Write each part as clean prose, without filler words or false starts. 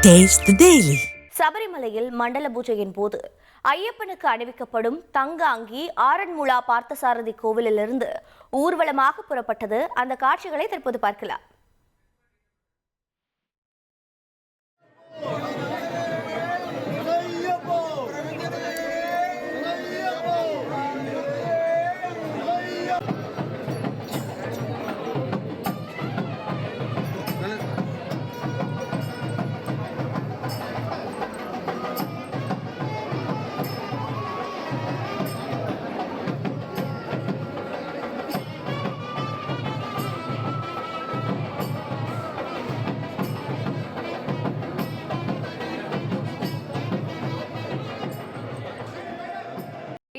Taste the Daily. சபரிமலையில் மண்டல பூஜையின் போது ஐயப்பனுக்கு அணிவிக்கப்படும் தங்க அங்கி ஆரன்முளா பார்த்தசாரதி கோவிலிலிருந்து ஊர்வலமாக புறப்பட்டது. அந்த காட்சிகளை தற்போது பார்க்கலாம்.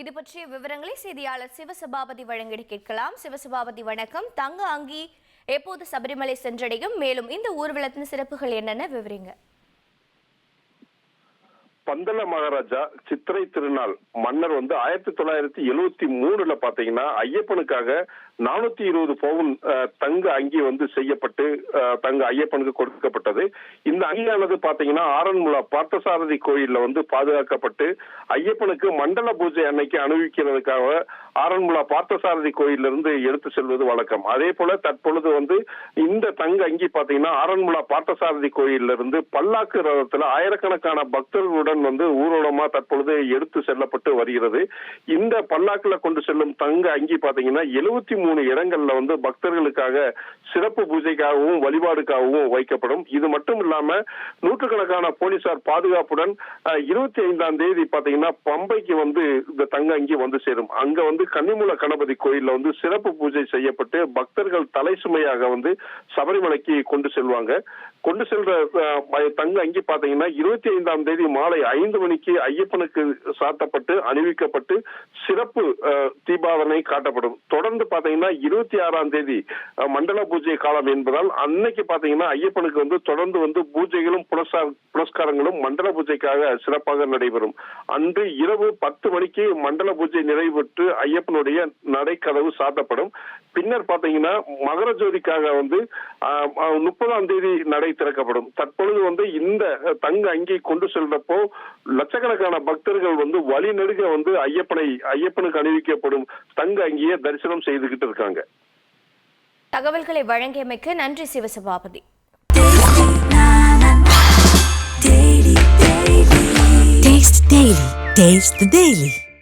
இது பற்றிய விவரங்களை செய்தியாளர் சிவசபாபதி வழங்கிட கேட்கலாம். சிவசபாபதி வணக்கம். தங்க அங்கி எப்போது சபரிமலை சென்றடையும், மேலும் இந்த ஊர்வலத்தின் சிறப்புகள் என்னென்ன விவரிங்க. பந்தல மகாராஜா சித்திரை திருநாள் மன்னர் 1973 பாத்தீங்கன்னா ஐயப்பனுக்காக 420 பவுன் தங்க அங்கி செய்யப்பட்டு தங்க ஐயப்பனுக்கு கொடுக்கப்பட்டது. இந்த அங்கியானது பாத்தீங்கன்னா ஆரன்முளா பார்த்தசாரதி கோயில்ல பாதுகாக்கப்பட்டு ஐயப்பனுக்கு மண்டல பூஜை அன்னைக்கு அணிவிக்கிறதுக்காக ஆரன்முளா பார்த்தசாரதி கோயிலிருந்து எடுத்து செல்வது வழக்கம். அதே போல தற்பொழுது இந்த தங்க அங்கி பாத்தீங்கன்னா ஆரன்முளா பார்த்தசாரதி கோயிலிருந்து பல்லாக்கு ரதத்துல ஆயிரக்கணக்கான பக்தர்களுடன் ஊர்வலமா தற்பொழுது எடுத்து செல்லப்பட்டு வருகிறது. இந்த பல்லாக்குல கொண்டு செல்லும் தங்க அங்கி பாத்தீங்கன்னா 73 இடங்கள்ல பக்தர்களுக்காக சிறப்பு பூஜைக்காகவும் வழிபாடுக்காகவும் வைக்கப்படும். இது மட்டும் இல்லாம நூற்றுக்கணக்கான போலீசார் பாதுகாப்புடன் 25ஆம் தேதி பாத்தீங்கன்னா பம்பைக்கு இந்த தங்க அங்கி சேரும். அங்க கன்னிமூல கணபதி கோயில்ல சிறப்பு பூஜை செய்யப்பட்டு பக்தர்கள் தலை சுமையாக சபரிமலைக்கு கொண்டு செல்வாங்க. கொண்டு செல்ற தங்க அங்கி பாத்தீங்கன்னா 25ஆம் தேதி மாலை 5 மணிக்கு ஐயப்பனுக்கு சாத்தப்பட்டு அணிவிக்கப்பட்டு சிறப்பு தீபாவளை காட்டப்படும். தொடர்ந்து பாத்தீங்கன்னா 26ஆம் தேதி மண்டல பூஜை காலம் என்பதால் அன்னைக்கு பாத்தீங்கன்னா ஐயப்பனுக்கு தொடர்ந்து பூஜைகளும் புரஸ்காரங்களும் மண்டல பூஜைக்காக சிறப்பாக நடைபெறும். அன்று இரவு 10 மணிக்கு மண்டல பூஜை நிறைவேற்று ஐயப்பனுடைய நடைக்கதவு சாத்தப்படும். பின்னர் பாத்தீங்கன்னா மகர ஜோதிக்காக 30ஆம் தேதி நடை திறக்கப்படும். தற்பொழுது இந்த தங்க அங்கி கொண்டு செல்றப்போ லட்சக்கணக்கான பக்தர்கள் வழி நெடுக ஐயப்பனுக்கு அணிவிக்கப்படும் தங்க அங்கியை தரிசனம் செய்துகிட்டு இருக்காங்க. தகவல்களை வழங்கியமைக்கு நன்றி சிவசபாபதி. Taste the Daily.